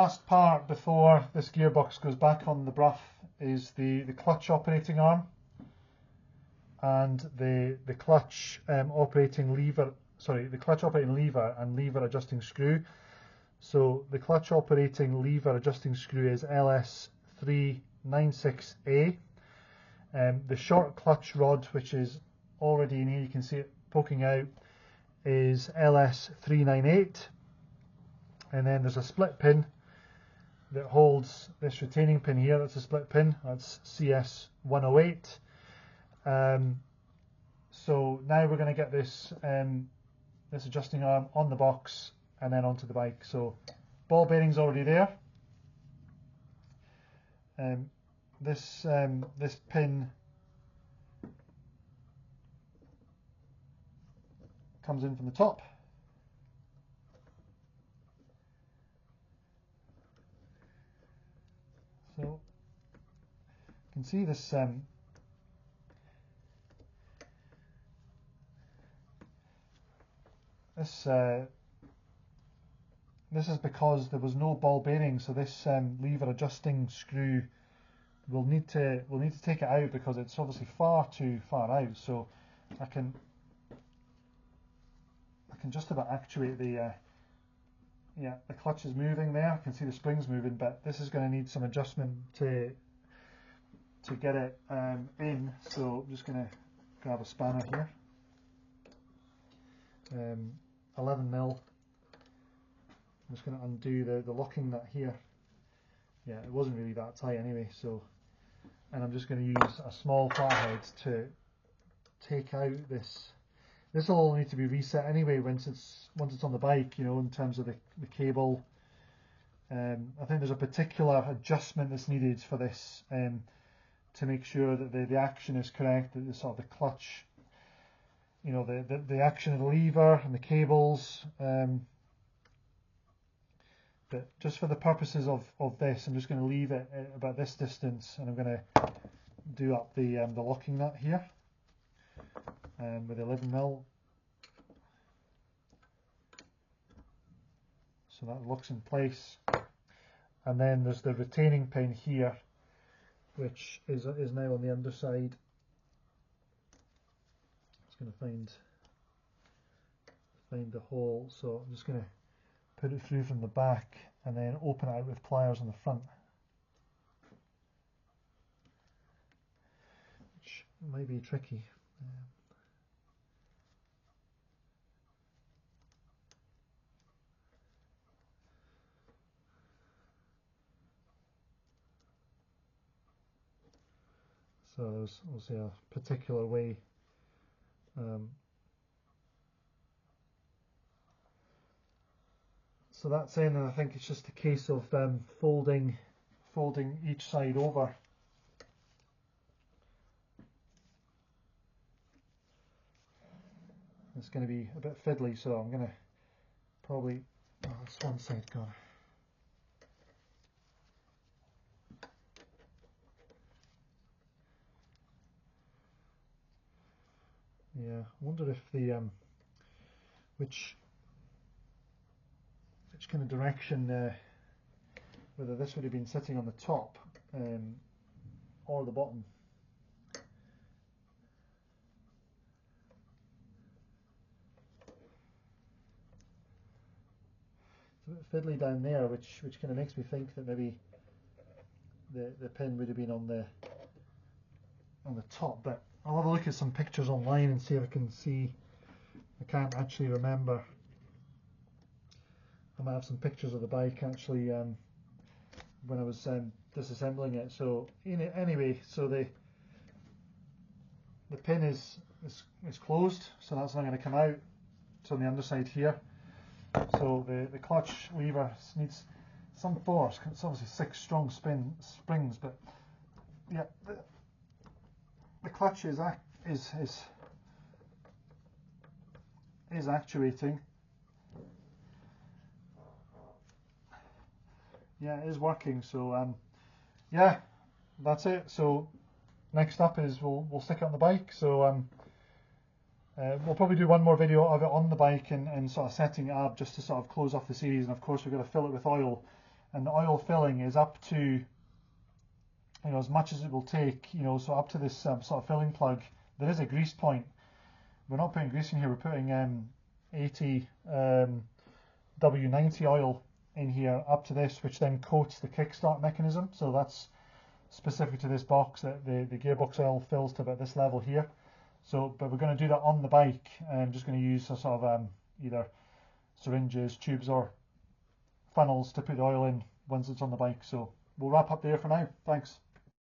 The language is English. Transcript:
last part before this gearbox goes back on the Bruff is the clutch operating arm and the clutch operating lever. Sorry, the clutch operating lever and lever adjusting screw. So the clutch operating lever adjusting screw is LS396A. The short clutch rod, which is already in here, you can see it poking out, is LS398. And then there's a split pin that holds this retaining pin here. That's a split pin. That's CS108. So now we're going to get this this adjusting arm on the box and then onto the bike. So ball bearing's already there. This pin comes in from the top. So you can see this this is because there was no ball bearing, so this lever adjusting screw will need to take it out because it's obviously far too far out. So I can just about actuate the the clutch is moving there. I can see the springs moving, but this is going to need some adjustment to get it in. So I'm just going to grab a spanner here, 11mm. I'm just going to undo the locking nut here. Yeah, it wasn't really that tight anyway. So, and I'm just going to use a small flathead to take out this. This will all need to be reset anyway once it's on the bike, you know, in terms of the cable. I think there's a particular adjustment that's needed for this to make sure that the action is correct, that the sort of the clutch, you know, the action of the lever and the cables. But just for the purposes of this, I'm just going to leave it at about this distance, and I'm going to do up the locking nut here. With 11mm, so that locks in place. And then there's the retaining pin here, which is now on the underside. Just going to find the hole, so I'm just going to put it through from the back and then open it out with pliers on the front, which might be tricky. So there's obviously a particular way. So that's in, and I think it's just a case of folding each side over. It's going to be a bit fiddly, so I'm going to probably, oh, that's one side gone. Yeah, I wonder if the which kind of direction, whether this would have been sitting on the top or the bottom. It's a bit fiddly down there, which kind of makes me think that maybe the pin would have been on the top, but I'll have a look at some pictures online and see if I can see. I can't actually remember. I might have some pictures of the bike actually when I was disassembling it. So anyway, so the pin is closed, so that's not going to come out. It's on the underside here. So the clutch lever needs some force. It's obviously 6 strong springs, but yeah, the clutch is actuating. Yeah, it is working. So yeah, that's it. So next up is we'll stick it on the bike. So we'll probably do one more video of it on the bike and sort of setting it up just to sort of close off the series. And of course we're going to fill it with oil and the oil filling is up to, you know, as much as it will take, you know, so up to this sort of filling plug. There is a grease point. We're not putting grease in here, we're putting 80 W90 oil in here up to this, which then coats the kickstart mechanism. So that's specific to this box, that the gearbox oil fills to about this level here. So, but we're going to do that on the bike, and I'm just going to use a sort of either syringes, tubes, or funnels to put the oil in once it's on the bike. So we'll wrap up there for now. Thanks.